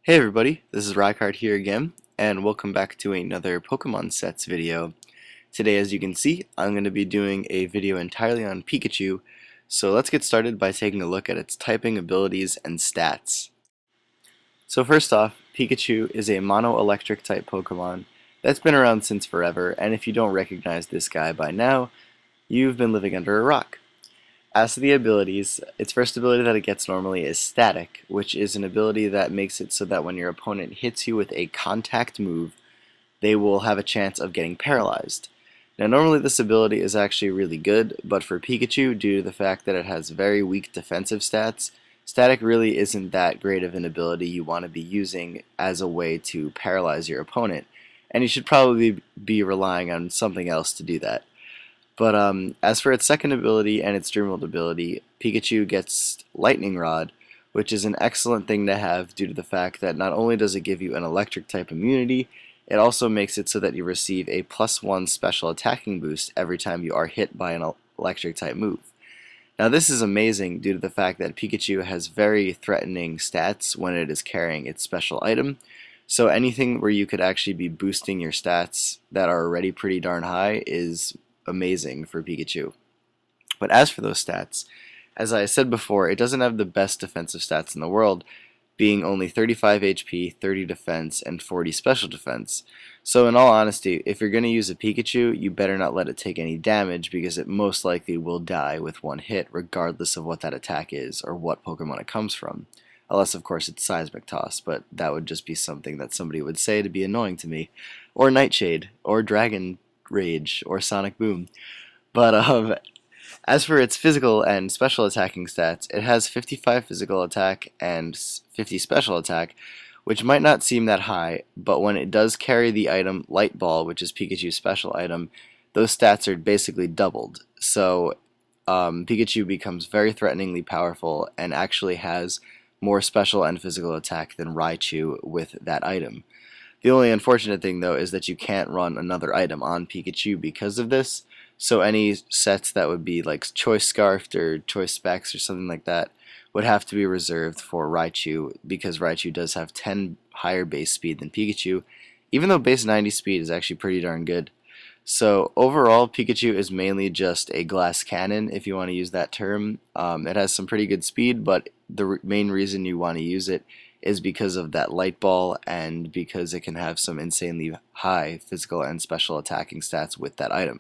Hey everybody, this is Rykard here again, and welcome back to another Pokemon Sets video. Today, as you can see, I'm going to be doing a video entirely on Pikachu, so let's get started by taking a look at its typing abilities and stats. So first off, Pikachu is a mono-electric type Pokemon that's been around since forever, and if you don't recognize this guy by now, you've been living under a rock. As to the abilities, its first ability that it gets normally is Static, which is an ability that makes it so that when your opponent hits you with a contact move, they will have a chance of getting paralyzed. Now normally this ability is actually really good, but for Pikachu, due to the fact that it has very weak defensive stats, Static really isn't that great of an ability you want to be using as a way to paralyze your opponent, and you should probably be relying on something else to do that. But as for its second ability and its Dreamworld ability, Pikachu gets Lightning Rod, which is an excellent thing to have due to the fact that not only does it give you an electric type immunity, it also makes it so that you receive a +1 special attacking boost every time you are hit by an electric type move. Now this is amazing due to the fact that Pikachu has very threatening stats when it is carrying its special item, so anything where you could actually be boosting your stats that are already pretty darn high is amazing for Pikachu. But as for those stats, as I said before, it doesn't have the best defensive stats in the world, being only 35 HP, 30 defense, and 40 special defense. So in all honesty, if you're going to use a Pikachu, you better not let it take any damage because it most likely will die with one hit regardless of what that attack is or what Pokemon it comes from. Unless of course it's Seismic Toss, but that would just be something that somebody would say to be annoying to me. Or Nightshade, or Dragon Rage, or Sonic Boom. But as for its physical and special attacking stats, it has 55 physical attack and 50 special attack, which might not seem that high, but when it does carry the item Light Ball, which is Pikachu's special item, those stats are basically doubled. So Pikachu becomes very threateningly powerful and actually has more special and physical attack than Raichu with that item. The only unfortunate thing, though, is that you can't run another item on Pikachu because of this, so any sets that would be like Choice Scarfed or Choice Specs or something like that would have to be reserved for Raichu, because Raichu does have 10 higher base speed than Pikachu, even though base 90 speed is actually pretty darn good. So overall, Pikachu is mainly just a glass cannon, if you want to use that term. It has some pretty good speed, but the main reason you want to use it is because of that light ball and because it can have some insanely high physical and special attacking stats with that item.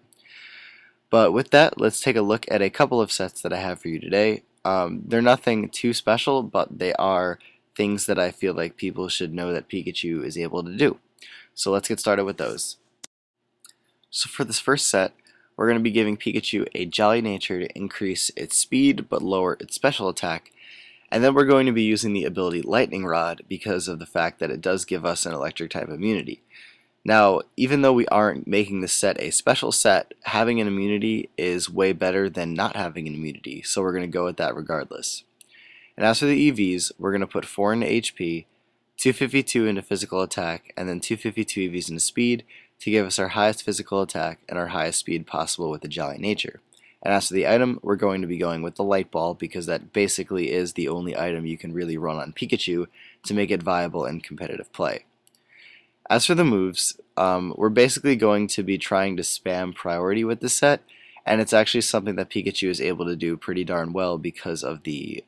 But with that, let's take a look at a couple of sets that I have for you today. They're nothing too special, but they are things that I feel like people should know that Pikachu is able to do. So let's get started with those. So for this first set, we're going to be giving Pikachu a Jolly Nature to increase its speed but lower its special attack. And then we're going to be using the ability Lightning Rod because of the fact that it does give us an electric type immunity. Now, even though we aren't making this set a special set, having an immunity is way better than not having an immunity, so we're going to go with that regardless. And as for the EVs, we're going to put 4 into HP, 252 into physical attack, and then 252 EVs into speed to give us our highest physical attack and our highest speed possible with the Jolly Nature. And as for the item, we're going to be going with the Light Ball because that basically is the only item you can really run on Pikachu to make it viable in competitive play. As for the moves, we're basically going to be trying to spam priority with this set, and it's actually something that Pikachu is able to do pretty darn well because of the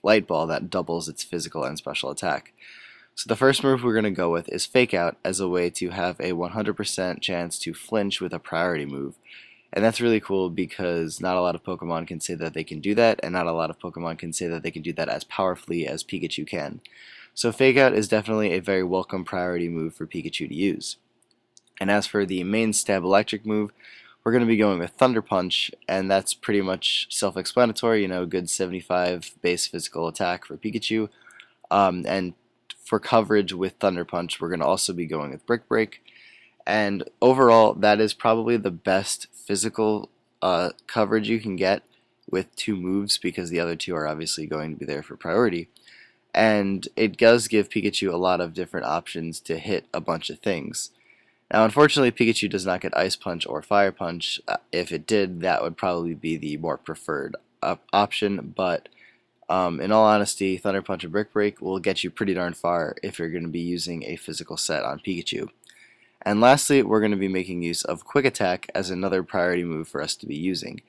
Light Ball that doubles its physical and special attack. So the first move we're going to go with is Fake Out as a way to have a 100% chance to flinch with a priority move. And that's really cool because not a lot of Pokemon can say that they can do that, and not a lot of Pokemon can say that they can do that as powerfully as Pikachu can. So Fake Out is definitely a very welcome priority move for Pikachu to use. And as for the main stab electric move, we're going to be going with Thunder Punch, and that's pretty much self-explanatory, you know, good 75 base physical attack for Pikachu. And for coverage with Thunder Punch, we're going to also be going with Brick Break. And overall, that is probably the best physical coverage you can get with 2 moves because the other 2 are obviously going to be there for priority. And it does give Pikachu a lot of different options to hit a bunch of things. Now, unfortunately, Pikachu does not get Ice Punch or Fire Punch. If it did, that would probably be the more preferred option, but In all honesty, Thunder Punch and Brick Break will get you pretty darn far if you're going to be using a physical set on Pikachu. And lastly, we're going to be making use of Quick Attack as another priority move for us to be using.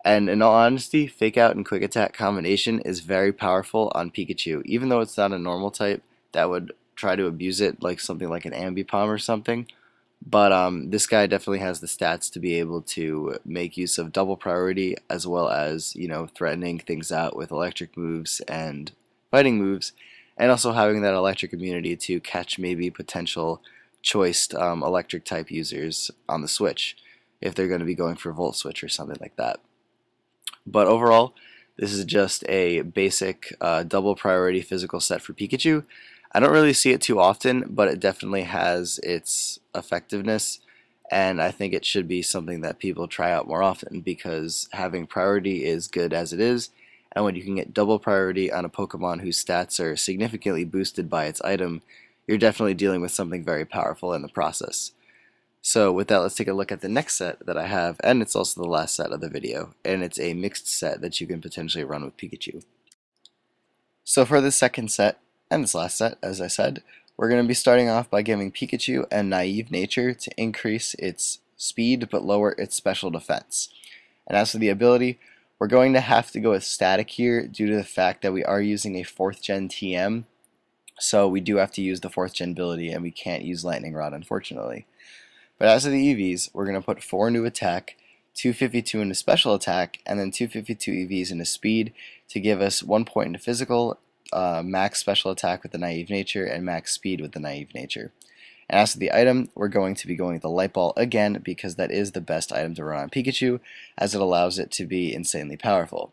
And in all honesty, Fake Out and Quick Attack combination is very powerful on Pikachu, even though it's not a normal type that would try to abuse it like something like an Ambipom or something. But this guy definitely has the stats to be able to make use of double priority as well as, threatening things out with electric moves and fighting moves, and also having that electric immunity to catch maybe potential choiced electric type users on the Switch if they're going to be going for Volt Switch or something like that. But overall, this is just a basic double priority physical set for Pikachu. I don't really see it too often, but it definitely has its effectiveness, and I think it should be something that people try out more often because having priority is good as it is, and when you can get double priority on a Pokemon whose stats are significantly boosted by its item, you're definitely dealing with something very powerful in the process. So with that, let's take a look at the next set that I have, and it's also the last set of the video, and it's a mixed set that you can potentially run with Pikachu. So for this second set, and this last set, as I said, we're going to be starting off by giving Pikachu a Naive Nature to increase its speed but lower its special defense. And as for the ability, we're going to have to go with Static here due to the fact that we are using a 4th Gen TM, so we do have to use the 4th Gen ability and we can't use Lightning Rod, unfortunately. But as for the EVs, we're going to put 4 into attack, 252 into special attack, and then 252 EVs into speed to give us 1 point into physical, max special attack with the Naive Nature, and max speed with the Naive Nature. And as for the item, we're going to be going with the Light Ball again because that is the best item to run on Pikachu as it allows it to be insanely powerful.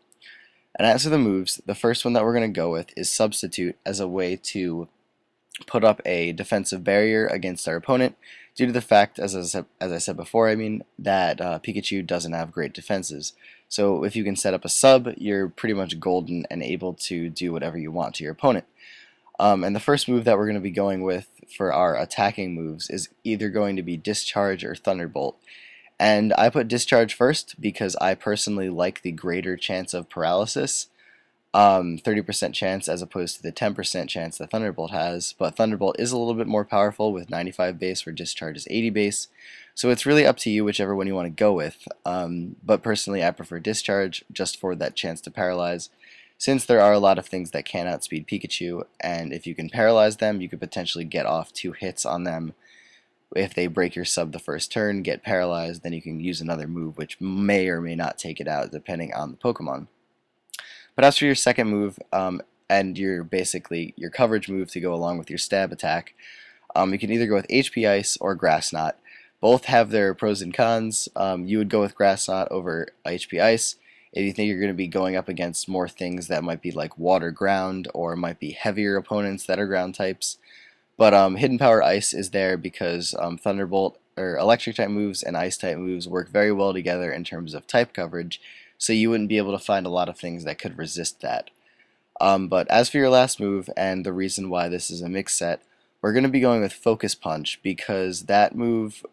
And as for the moves, the first one that we're going to go with is Substitute as a way to put up a defensive barrier against our opponent due to the fact, as I said before, that Pikachu doesn't have great defenses. So if you can set up a sub, you're pretty much golden and able to do whatever you want to your opponent. And the first move that we're going to be going with for our attacking moves is either going to be Discharge or Thunderbolt. And I put Discharge first because I personally like the greater chance of paralysis. 30% chance as opposed to the 10% chance that Thunderbolt has, but Thunderbolt is a little bit more powerful with 95 base where Discharge is 80 base, so it's really up to you whichever one you want to go with, but personally I prefer Discharge just for that chance to paralyze, since there are a lot of things that can outspeed Pikachu, and if you can paralyze them, you could potentially get off 2 hits on them. If they break your sub the first turn, get paralyzed, then you can use another move which may or may not take it out depending on the Pokemon. But as for your second move, and your coverage move to go along with your stab attack, you can either go with HP Ice or Grass Knot. Both have their pros and cons. You would go with Grass Knot over HP Ice if you think you're going to be going up against more things that might be like water ground or might be heavier opponents that are ground types. But Hidden Power Ice is there because Thunderbolt or electric type moves and ice type moves work very well together in terms of type coverage, so you wouldn't be able to find a lot of things that could resist that. But as for your last move, and the reason why this is a mix set, we're going to be going with Focus Punch because that move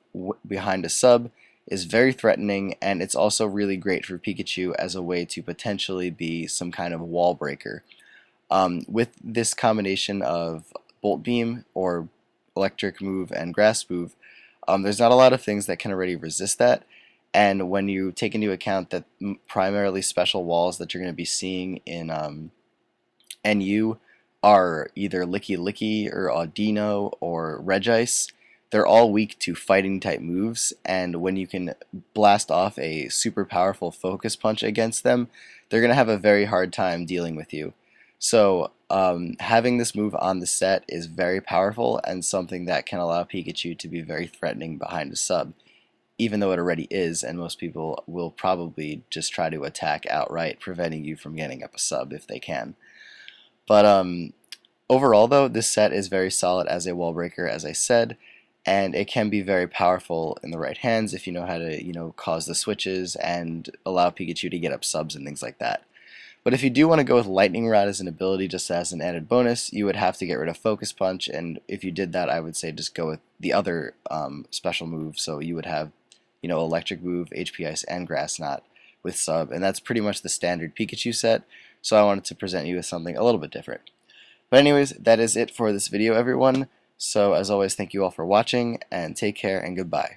behind a sub is very threatening, and it's also really great for Pikachu as a way to potentially be some kind of wall breaker. With this combination of Bolt Beam or electric move and grass move, there's not a lot of things that can already resist that. And when you take into account that primarily special walls that you're going to be seeing in NU are either Licky Licky or Audino or Regice, they're all weak to fighting type moves, and when you can blast off a super powerful Focus Punch against them, they're going to have a very hard time dealing with you. So having this move on the set is very powerful and something that can allow Pikachu to be very threatening behind a sub, even though it already is, and most people will probably just try to attack outright, preventing you from getting up a sub if they can. But overall, though, this set is very solid as a wall breaker, as I said, and it can be very powerful in the right hands if you know how to, cause the switches and allow Pikachu to get up subs and things like that. But if you do want to go with Lightning Rod as an ability just as an added bonus, you would have to get rid of Focus Punch, and if you did that, I would say just go with the other special move, so you would have electric move, HP Ice, and Grass Knot with sub, and that's pretty much the standard Pikachu set. so I wanted to present you with something a little bit different. But anyways, that is it for this video, everyone. So as always, thank you all for watching, and take care and goodbye.